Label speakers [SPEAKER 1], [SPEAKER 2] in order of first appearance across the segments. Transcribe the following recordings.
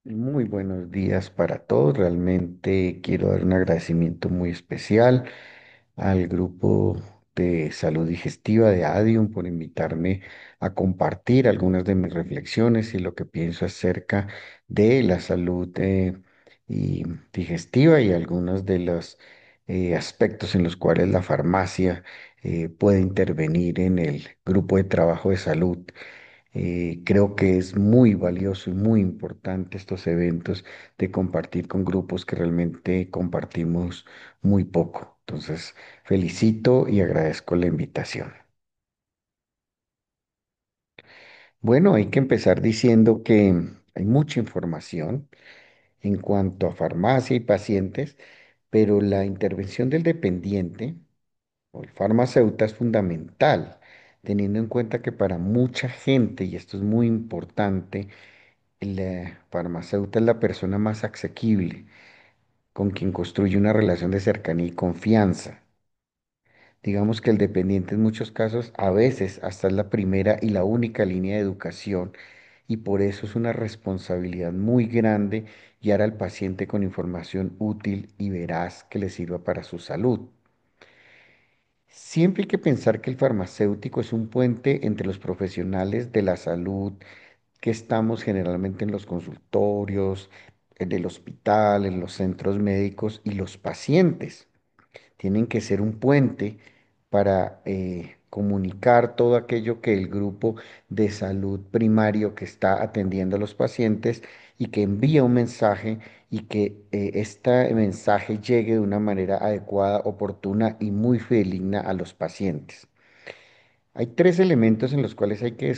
[SPEAKER 1] Muy buenos días para todos. Realmente quiero dar un agradecimiento muy especial al grupo de salud digestiva de Adium por invitarme a compartir algunas de mis reflexiones y lo que pienso acerca de la salud y digestiva y algunos de los aspectos en los cuales la farmacia puede intervenir en el grupo de trabajo de salud. Creo que es muy valioso y muy importante estos eventos de compartir con grupos que realmente compartimos muy poco. Entonces, felicito y agradezco la invitación. Bueno, hay que empezar diciendo que hay mucha información en cuanto a farmacia y pacientes, pero la intervención del dependiente o el farmacéutico es fundamental, teniendo en cuenta que para mucha gente, y esto es muy importante, el farmacéutico es la persona más asequible, con quien construye una relación de cercanía y confianza. Digamos que el dependiente en muchos casos, a veces, hasta es la primera y la única línea de educación, y por eso es una responsabilidad muy grande guiar al paciente con información útil y veraz que le sirva para su salud. Siempre hay que pensar que el farmacéutico es un puente entre los profesionales de la salud que estamos generalmente en los consultorios, en el hospital, en los centros médicos y los pacientes. Tienen que ser un puente para comunicar todo aquello que el grupo de salud primario que está atendiendo a los pacientes y que envía un mensaje y que este mensaje llegue de una manera adecuada, oportuna y muy fidedigna a los pacientes. Hay tres elementos en los cuales hay que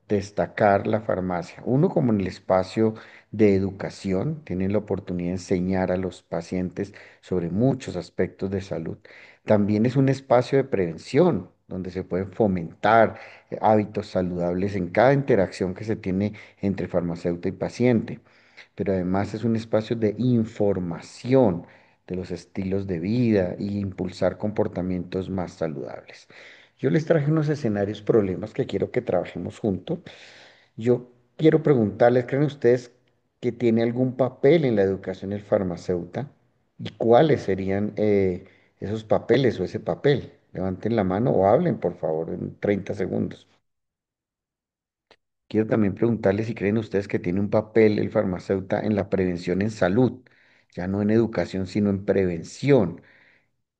[SPEAKER 1] destacar la farmacia. Uno, como en el espacio de educación, tienen la oportunidad de enseñar a los pacientes sobre muchos aspectos de salud. También es un espacio de prevención, donde se pueden fomentar hábitos saludables en cada interacción que se tiene entre farmacéutico y paciente. Pero además es un espacio de información de los estilos de vida y impulsar comportamientos más saludables. Yo les traje unos escenarios, problemas que quiero que trabajemos juntos. Yo quiero preguntarles, ¿creen ustedes que tiene algún papel en la educación el farmacéutico? ¿Y cuáles serían esos papeles o ese papel? Levanten la mano o hablen, por favor, en 30 segundos. Quiero también preguntarles si creen ustedes que tiene un papel el farmacéutico en la prevención en salud, ya no en educación, sino en prevención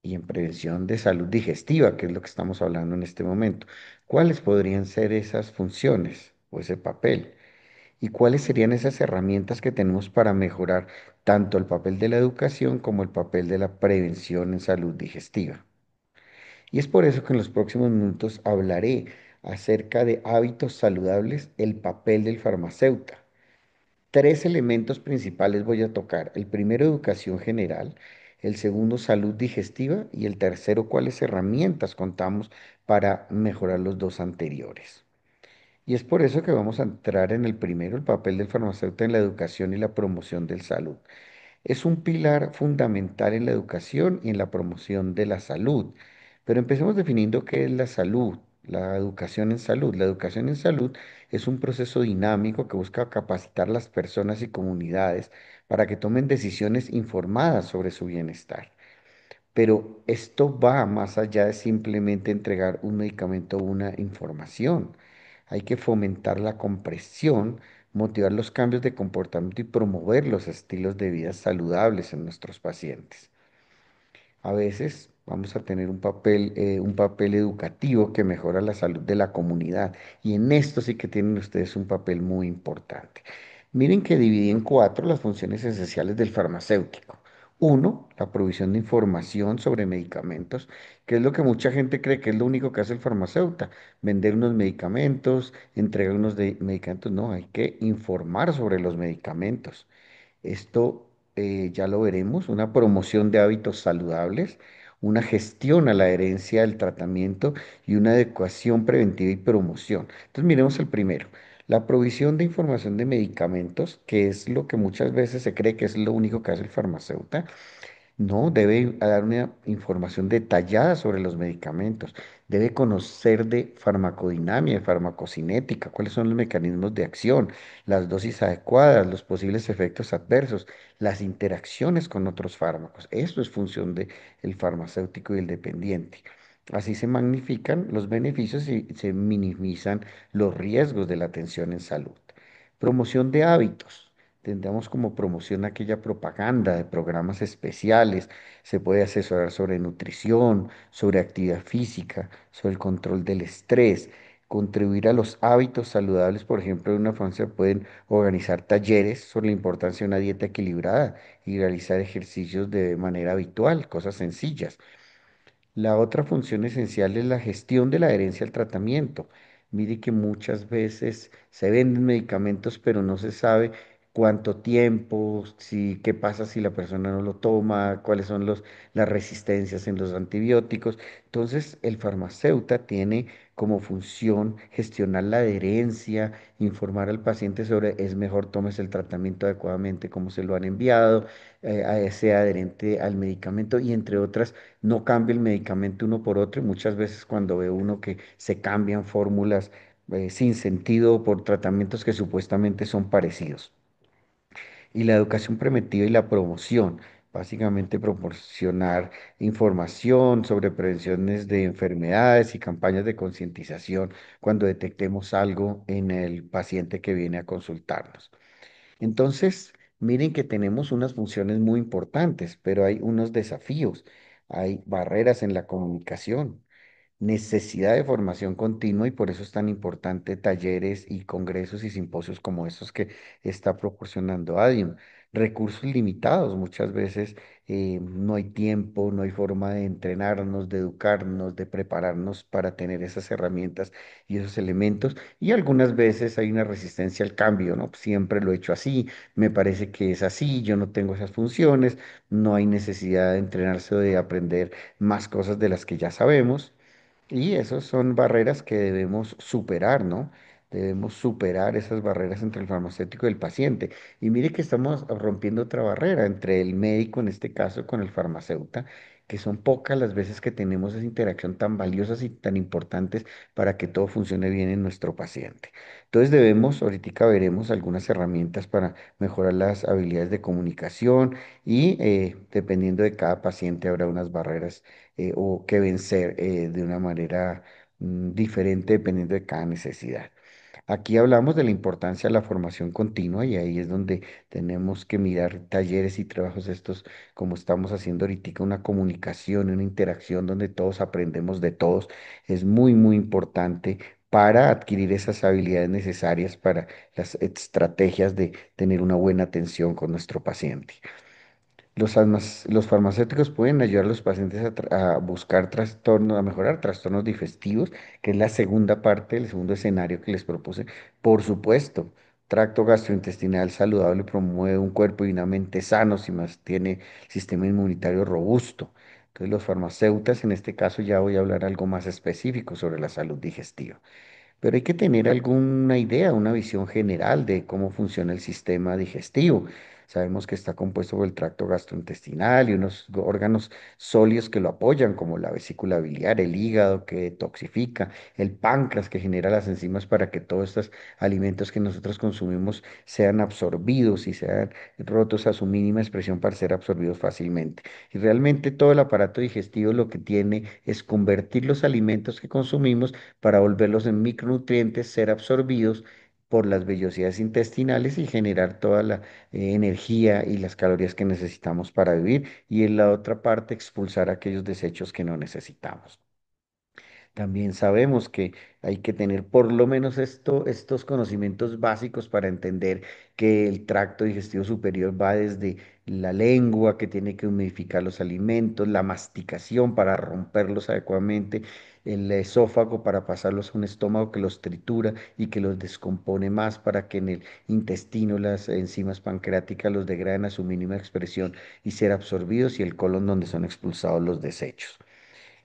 [SPEAKER 1] y en prevención de salud digestiva, que es lo que estamos hablando en este momento. ¿Cuáles podrían ser esas funciones o ese papel? ¿Y cuáles serían esas herramientas que tenemos para mejorar tanto el papel de la educación como el papel de la prevención en salud digestiva? Y es por eso que en los próximos minutos hablaré acerca de hábitos saludables, el papel del farmacéutico. Tres elementos principales voy a tocar. El primero, educación general. El segundo, salud digestiva. Y el tercero, cuáles herramientas contamos para mejorar los dos anteriores. Y es por eso que vamos a entrar en el primero, el papel del farmacéutico en la educación y la promoción de salud. Es un pilar fundamental en la educación y en la promoción de la salud. Pero empecemos definiendo qué es la salud, la educación en salud. La educación en salud es un proceso dinámico que busca capacitar las personas y comunidades para que tomen decisiones informadas sobre su bienestar. Pero esto va más allá de simplemente entregar un medicamento o una información. Hay que fomentar la comprensión, motivar los cambios de comportamiento y promover los estilos de vida saludables en nuestros pacientes. A veces vamos a tener un papel educativo que mejora la salud de la comunidad y en esto sí que tienen ustedes un papel muy importante. Miren que dividí en cuatro las funciones esenciales del farmacéutico. Uno, la provisión de información sobre medicamentos, que es lo que mucha gente cree que es lo único que hace el farmacéutico, vender unos medicamentos, entregar medicamentos. No, hay que informar sobre los medicamentos. Esto ya lo veremos, una promoción de hábitos saludables, una gestión a la herencia del tratamiento y una adecuación preventiva y promoción. Entonces miremos el primero, la provisión de información de medicamentos, que es lo que muchas veces se cree que es lo único que hace el farmacéutico. No, debe dar una información detallada sobre los medicamentos, debe conocer de farmacodinámica, de farmacocinética, cuáles son los mecanismos de acción, las dosis adecuadas, los posibles efectos adversos, las interacciones con otros fármacos. Eso es función del farmacéutico y el dependiente. Así se magnifican los beneficios y se minimizan los riesgos de la atención en salud. Promoción de hábitos. Tendríamos como promoción aquella propaganda de programas especiales. Se puede asesorar sobre nutrición, sobre actividad física, sobre el control del estrés, contribuir a los hábitos saludables. Por ejemplo, en una familia pueden organizar talleres sobre la importancia de una dieta equilibrada y realizar ejercicios de manera habitual, cosas sencillas. La otra función esencial es la gestión de la adherencia al tratamiento. Mire que muchas veces se venden medicamentos, pero no se sabe cuánto tiempo, si, qué pasa si la persona no lo toma, cuáles son las resistencias en los antibióticos. Entonces, el farmacéutico tiene como función gestionar la adherencia, informar al paciente sobre es mejor tomes el tratamiento adecuadamente como se lo han enviado, sea adherente al medicamento y entre otras no cambia el medicamento uno por otro y muchas veces cuando ve uno que se cambian fórmulas sin sentido por tratamientos que supuestamente son parecidos. Y la educación preventiva y la promoción, básicamente proporcionar información sobre prevenciones de enfermedades y campañas de concientización cuando detectemos algo en el paciente que viene a consultarnos. Entonces, miren que tenemos unas funciones muy importantes, pero hay unos desafíos, hay barreras en la comunicación, necesidad de formación continua y por eso es tan importante talleres y congresos y simposios como estos que está proporcionando ADIUM. Recursos limitados, muchas veces no hay tiempo, no hay forma de entrenarnos, de educarnos, de prepararnos para tener esas herramientas y esos elementos. Y algunas veces hay una resistencia al cambio, ¿no? Siempre lo he hecho así, me parece que es así, yo no tengo esas funciones, no hay necesidad de entrenarse o de aprender más cosas de las que ya sabemos. Y esas son barreras que debemos superar, ¿no? Debemos superar esas barreras entre el farmacéutico y el paciente. Y mire que estamos rompiendo otra barrera entre el médico, en este caso, con el farmacéutico, que son pocas las veces que tenemos esa interacción tan valiosas y tan importantes para que todo funcione bien en nuestro paciente. Entonces debemos, ahorita veremos algunas herramientas para mejorar las habilidades de comunicación y dependiendo de cada paciente habrá unas barreras o que vencer de una manera diferente dependiendo de cada necesidad. Aquí hablamos de la importancia de la formación continua y ahí es donde tenemos que mirar talleres y trabajos estos, como estamos haciendo ahorita, una comunicación, una interacción donde todos aprendemos de todos. Es muy, muy importante para adquirir esas habilidades necesarias para las estrategias de tener una buena atención con nuestro paciente. Los farmacéuticos pueden ayudar a los pacientes a buscar trastornos, a mejorar trastornos digestivos, que es la segunda parte, el segundo escenario que les propuse. Por supuesto, tracto gastrointestinal saludable promueve un cuerpo y una mente sanos y más tiene el sistema inmunitario robusto. Entonces, los farmacéuticos, en este caso, ya voy a hablar algo más específico sobre la salud digestiva. Pero hay que tener alguna idea, una visión general de cómo funciona el sistema digestivo. Sabemos que está compuesto por el tracto gastrointestinal y unos órganos sólidos que lo apoyan, como la vesícula biliar, el hígado que toxifica, el páncreas que genera las enzimas para que todos estos alimentos que nosotros consumimos sean absorbidos y sean rotos a su mínima expresión para ser absorbidos fácilmente. Y realmente todo el aparato digestivo lo que tiene es convertir los alimentos que consumimos para volverlos en micronutrientes, ser absorbidos por las vellosidades intestinales y generar toda la energía y las calorías que necesitamos para vivir y en la otra parte expulsar aquellos desechos que no necesitamos. También sabemos que hay que tener por lo menos estos conocimientos básicos para entender que el tracto digestivo superior va desde la lengua, que tiene que humidificar los alimentos, la masticación para romperlos adecuadamente, el esófago para pasarlos a un estómago que los tritura y que los descompone más para que en el intestino las enzimas pancreáticas los degraden a su mínima expresión y ser absorbidos y el colon donde son expulsados los desechos.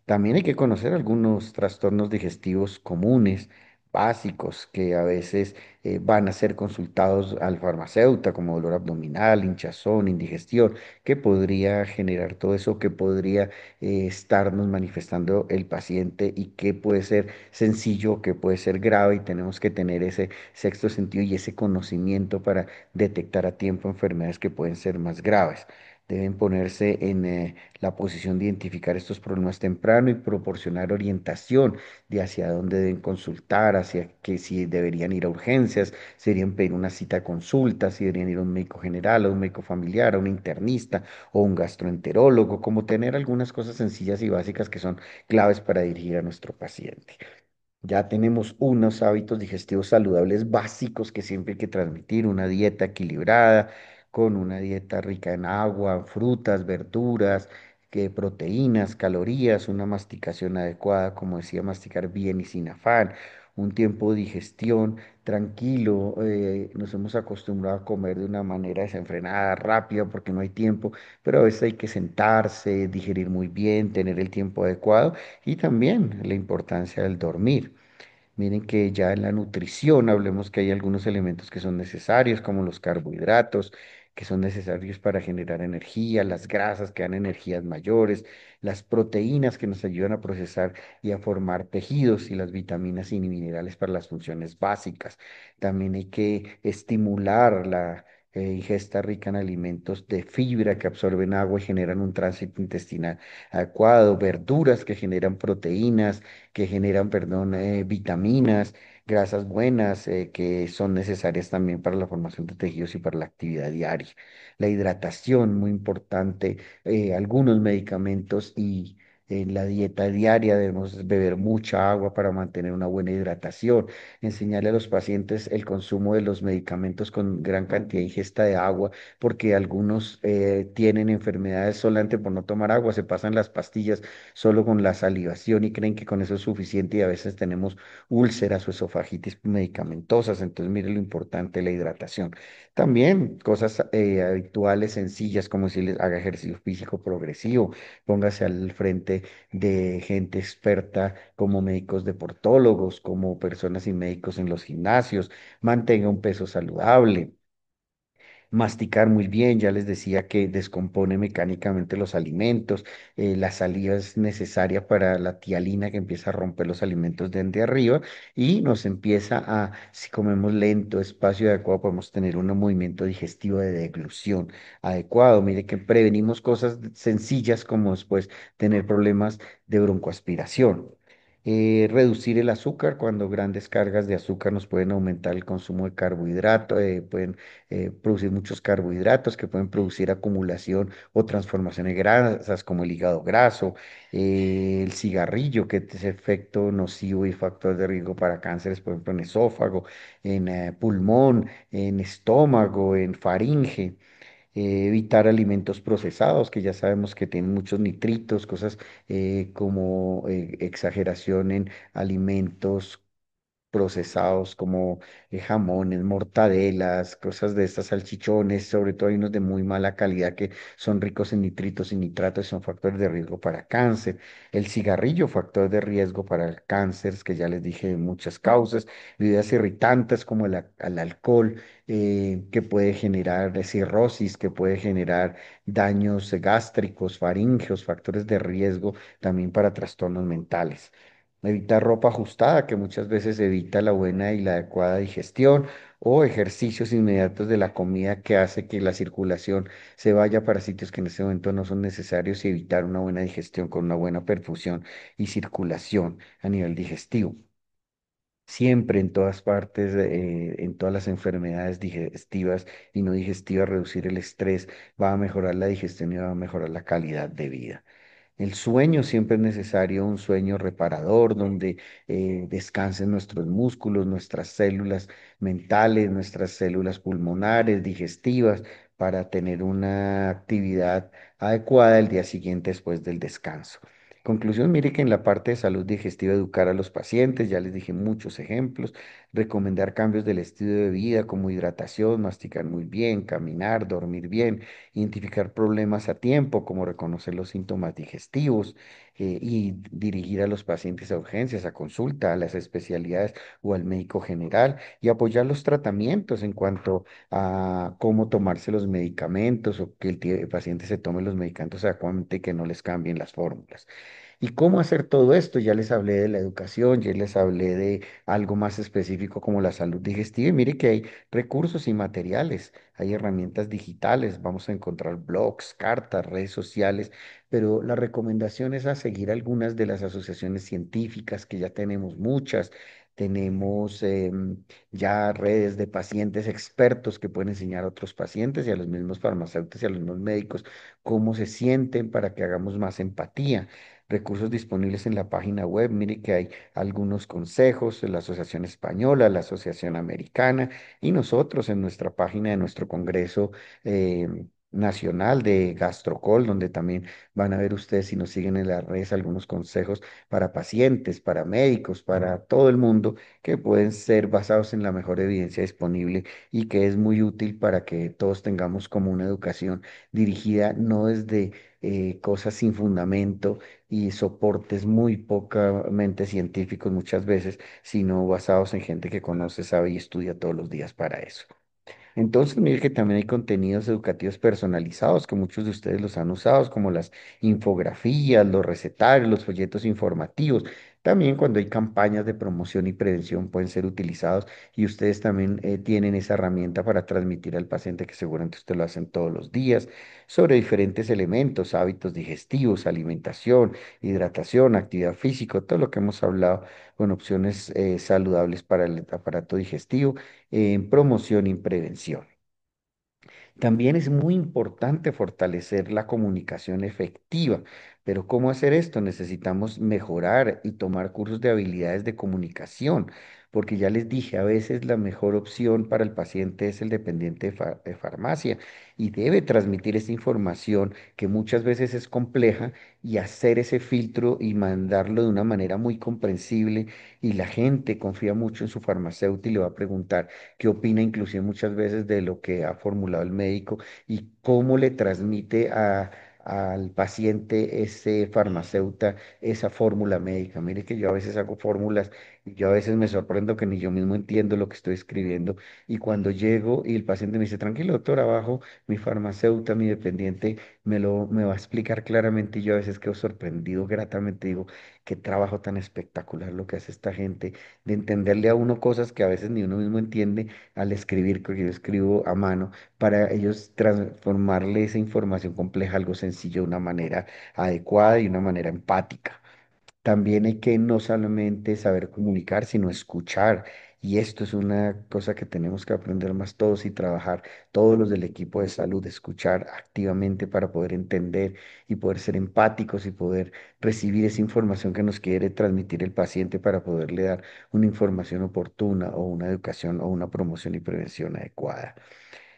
[SPEAKER 1] También hay que conocer algunos trastornos digestivos comunes básicos que a veces van a ser consultados al farmacéutico, como dolor abdominal, hinchazón, indigestión, que podría generar todo eso, que podría estarnos manifestando el paciente y que puede ser sencillo, que puede ser grave y tenemos que tener ese sexto sentido y ese conocimiento para detectar a tiempo enfermedades que pueden ser más graves. Deben ponerse en la posición de identificar estos problemas temprano y proporcionar orientación de hacia dónde deben consultar, hacia que si deberían ir a urgencias, si deberían pedir una cita de consulta, si deberían ir a un médico general, a un médico familiar, a un internista o un gastroenterólogo, como tener algunas cosas sencillas y básicas que son claves para dirigir a nuestro paciente. Ya tenemos unos hábitos digestivos saludables básicos que siempre hay que transmitir, una dieta equilibrada, con una dieta rica en agua, frutas, verduras, que proteínas, calorías, una masticación adecuada, como decía, masticar bien y sin afán, un tiempo de digestión tranquilo. Nos hemos acostumbrado a comer de una manera desenfrenada, rápida, porque no hay tiempo, pero a veces hay que sentarse, digerir muy bien, tener el tiempo adecuado y también la importancia del dormir. Miren que ya en la nutrición hablemos que hay algunos elementos que son necesarios, como los carbohidratos, que son necesarios para generar energía, las grasas que dan energías mayores, las proteínas que nos ayudan a procesar y a formar tejidos y las vitaminas y minerales para las funciones básicas. También hay que estimular la ingesta rica en alimentos de fibra que absorben agua y generan un tránsito intestinal adecuado, verduras que generan proteínas que generan, perdón, vitaminas, grasas buenas que son necesarias también para la formación de tejidos y para la actividad diaria. La hidratación, muy importante, algunos medicamentos y en la dieta diaria debemos beber mucha agua para mantener una buena hidratación. Enseñarle a los pacientes el consumo de los medicamentos con gran cantidad de ingesta de agua, porque algunos tienen enfermedades solamente por no tomar agua, se pasan las pastillas solo con la salivación y creen que con eso es suficiente y a veces tenemos úlceras o esofagitis medicamentosas. Entonces, mire lo importante de la hidratación. También cosas habituales, sencillas, como decirles, haga ejercicio físico progresivo, póngase al frente de gente experta como médicos deportólogos, como personas y médicos en los gimnasios, mantenga un peso saludable, masticar muy bien, ya les decía que descompone mecánicamente los alimentos, la saliva es necesaria para la tialina que empieza a romper los alimentos de arriba y nos empieza a, si comemos lento, espacio adecuado, podemos tener un movimiento digestivo de deglución adecuado. Mire que prevenimos cosas sencillas como después tener problemas de broncoaspiración. Reducir el azúcar cuando grandes cargas de azúcar nos pueden aumentar el consumo de carbohidratos, pueden producir muchos carbohidratos que pueden producir acumulación o transformación de grasas como el hígado graso, el cigarrillo que es efecto nocivo y factor de riesgo para cánceres, por ejemplo, en esófago, en pulmón, en estómago, en faringe. Evitar alimentos procesados, que ya sabemos que tienen muchos nitritos, cosas como exageración en alimentos procesados como jamones, mortadelas, cosas de estas, salchichones, sobre todo hay unos de muy mala calidad que son ricos en nitritos y nitratos y son factores de riesgo para cáncer. El cigarrillo, factor de riesgo para el cáncer, que ya les dije de muchas causas. Bebidas irritantes como el alcohol, que puede generar cirrosis, que puede generar daños gástricos, faríngeos, factores de riesgo también para trastornos mentales. Evitar ropa ajustada, que muchas veces evita la buena y la adecuada digestión, o ejercicios inmediatos de la comida que hace que la circulación se vaya para sitios que en ese momento no son necesarios y evitar una buena digestión con una buena perfusión y circulación a nivel digestivo. Siempre en todas partes, en todas las enfermedades digestivas y no digestivas, reducir el estrés va a mejorar la digestión y va a mejorar la calidad de vida. El sueño siempre es necesario, un sueño reparador donde descansen nuestros músculos, nuestras células mentales, nuestras células pulmonares, digestivas, para tener una actividad adecuada el día siguiente después del descanso. Conclusión, mire que en la parte de salud digestiva educar a los pacientes, ya les dije muchos ejemplos, recomendar cambios del estilo de vida como hidratación, masticar muy bien, caminar, dormir bien, identificar problemas a tiempo, como reconocer los síntomas digestivos, y dirigir a los pacientes a urgencias, a consulta, a las especialidades o al médico general y apoyar los tratamientos en cuanto a cómo tomarse los medicamentos o que el paciente se tome los medicamentos adecuadamente y que no les cambien las fórmulas. ¿Y cómo hacer todo esto? Ya les hablé de la educación, ya les hablé de algo más específico como la salud digestiva. Y mire que hay recursos y materiales, hay herramientas digitales, vamos a encontrar blogs, cartas, redes sociales, pero la recomendación es a seguir algunas de las asociaciones científicas, que ya tenemos muchas. Tenemos ya redes de pacientes expertos que pueden enseñar a otros pacientes y a los mismos farmacéuticos y a los mismos médicos cómo se sienten para que hagamos más empatía. Recursos disponibles en la página web. Mire que hay algunos consejos de la Asociación Española, la Asociación Americana y nosotros en nuestra página de nuestro Congreso Nacional de Gastrocol, donde también van a ver ustedes si nos siguen en las redes algunos consejos para pacientes, para médicos, para todo el mundo que pueden ser basados en la mejor evidencia disponible y que es muy útil para que todos tengamos como una educación dirigida no desde cosas sin fundamento y soportes muy pocamente científicos muchas veces, sino basados en gente que conoce, sabe y estudia todos los días para eso. Entonces, mire que también hay contenidos educativos personalizados que muchos de ustedes los han usado, como las infografías, los recetarios, los folletos informativos. También cuando hay campañas de promoción y prevención pueden ser utilizados y ustedes también tienen esa herramienta para transmitir al paciente, que seguramente ustedes lo hacen todos los días, sobre diferentes elementos, hábitos digestivos, alimentación, hidratación, actividad física, todo lo que hemos hablado con opciones saludables para el aparato digestivo en promoción y prevención. También es muy importante fortalecer la comunicación efectiva, pero ¿cómo hacer esto? Necesitamos mejorar y tomar cursos de habilidades de comunicación, porque ya les dije, a veces la mejor opción para el paciente es el dependiente de farmacia y debe transmitir esa información que muchas veces es compleja y hacer ese filtro y mandarlo de una manera muy comprensible y la gente confía mucho en su farmacéutico y le va a preguntar qué opina inclusive muchas veces de lo que ha formulado el médico y cómo le transmite al paciente ese farmacéuta esa fórmula médica. Mire que yo a veces hago fórmulas y yo a veces me sorprendo que ni yo mismo entiendo lo que estoy escribiendo y cuando llego y el paciente me dice, tranquilo doctor, abajo mi farmacéuta, mi dependiente me va a explicar claramente y yo a veces quedo sorprendido gratamente, digo, qué trabajo tan espectacular lo que hace esta gente de entenderle a uno cosas que a veces ni uno mismo entiende al escribir, porque yo escribo a mano, para ellos transformarle esa información compleja a algo sencillo de una manera adecuada y una manera empática. También hay que no solamente saber comunicar, sino escuchar. Y esto es una cosa que tenemos que aprender más todos y trabajar todos los del equipo de salud, escuchar activamente para poder entender y poder ser empáticos y poder recibir esa información que nos quiere transmitir el paciente para poderle dar una información oportuna o una educación o una promoción y prevención adecuada.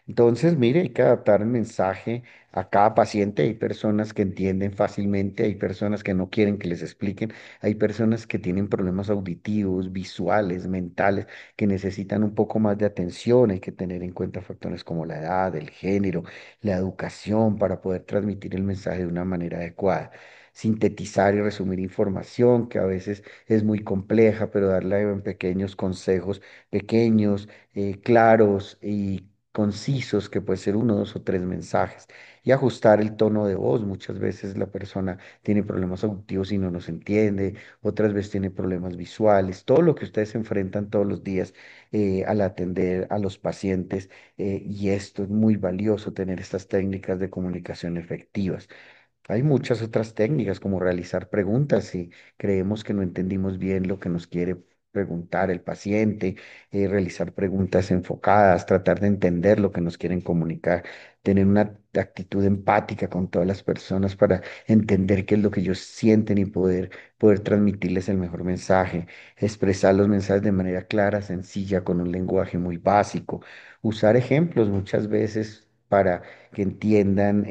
[SPEAKER 1] Entonces, mire, hay que adaptar el mensaje a cada paciente. Hay personas que entienden fácilmente, hay personas que no quieren que les expliquen, hay personas que tienen problemas auditivos, visuales, mentales, que necesitan un poco más de atención. Hay que tener en cuenta factores como la edad, el género, la educación para poder transmitir el mensaje de una manera adecuada. Sintetizar y resumir información que a veces es muy compleja, pero darla en pequeños consejos, pequeños, claros y concisos, que puede ser uno, dos o tres mensajes, y ajustar el tono de voz. Muchas veces la persona tiene problemas auditivos y no nos entiende, otras veces tiene problemas visuales, todo lo que ustedes enfrentan todos los días al atender a los pacientes, y esto es muy valioso, tener estas técnicas de comunicación efectivas. Hay muchas otras técnicas como realizar preguntas si creemos que no entendimos bien lo que nos quiere preguntar el paciente, realizar preguntas enfocadas, tratar de entender lo que nos quieren comunicar, tener una actitud empática con todas las personas para entender qué es lo que ellos sienten y poder transmitirles el mejor mensaje, expresar los mensajes de manera clara, sencilla, con un lenguaje muy básico, usar ejemplos muchas veces para que entiendan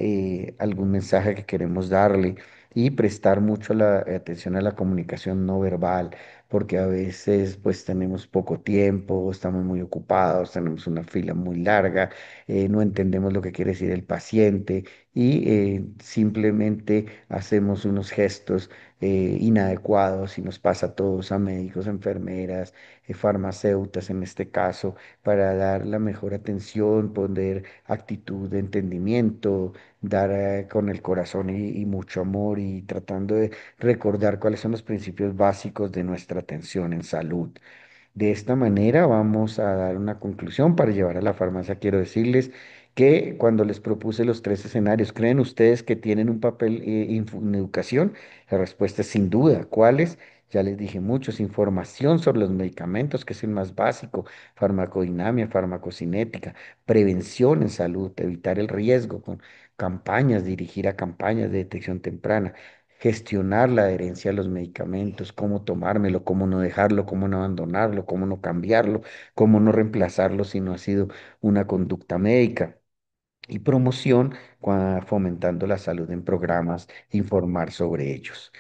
[SPEAKER 1] algún mensaje que queremos darle y prestar mucho la atención a la comunicación no verbal, porque a veces pues tenemos poco tiempo, estamos muy ocupados, tenemos una fila muy larga, no entendemos lo que quiere decir el paciente y simplemente hacemos unos gestos inadecuados y nos pasa a todos, a médicos, enfermeras, farmacéutas en este caso, para dar la mejor atención, poner actitud de entendimiento, dar con el corazón y mucho amor y tratando de recordar cuáles son los principios básicos de nuestra atención en salud. De esta manera vamos a dar una conclusión para llevar a la farmacia. Quiero decirles que cuando les propuse los tres escenarios, ¿creen ustedes que tienen un papel en educación? La respuesta es sin duda. ¿Cuáles? Ya les dije muchos. Información sobre los medicamentos, que es el más básico, farmacodinamia, farmacocinética, prevención en salud, evitar el riesgo con campañas, dirigir a campañas de detección temprana, gestionar la adherencia a los medicamentos, cómo tomármelo, cómo no dejarlo, cómo no abandonarlo, cómo no cambiarlo, cómo no reemplazarlo si no ha sido una conducta médica. Y promoción, fomentando la salud en programas, informar sobre ellos.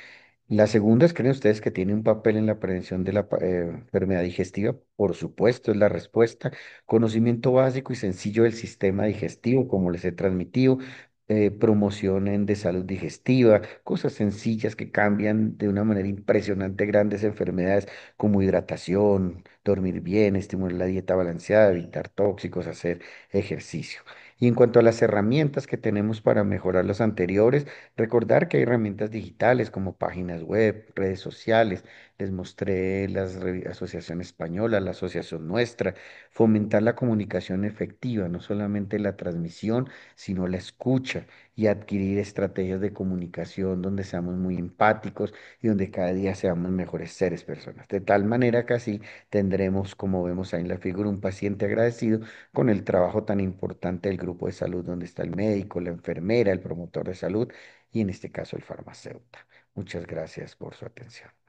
[SPEAKER 1] La segunda es, ¿creen ustedes que tiene un papel en la prevención de la enfermedad digestiva? Por supuesto, es la respuesta. Conocimiento básico y sencillo del sistema digestivo, como les he transmitido. Promoción de salud digestiva, cosas sencillas que cambian de una manera impresionante grandes enfermedades como hidratación, dormir bien, estimular la dieta balanceada, evitar tóxicos, hacer ejercicio. Y en cuanto a las herramientas que tenemos para mejorar las anteriores, recordar que hay herramientas digitales como páginas web, redes sociales. Les mostré Asociación Española, la asociación nuestra. Fomentar la comunicación efectiva, no solamente la transmisión, sino la escucha y adquirir estrategias de comunicación donde seamos muy empáticos y donde cada día seamos mejores seres personas. De tal manera que así tendremos, como vemos ahí en la figura, un paciente agradecido con el trabajo tan importante del grupo de salud donde está el médico, la enfermera, el promotor de salud y en este caso el farmacéutico. Muchas gracias por su atención.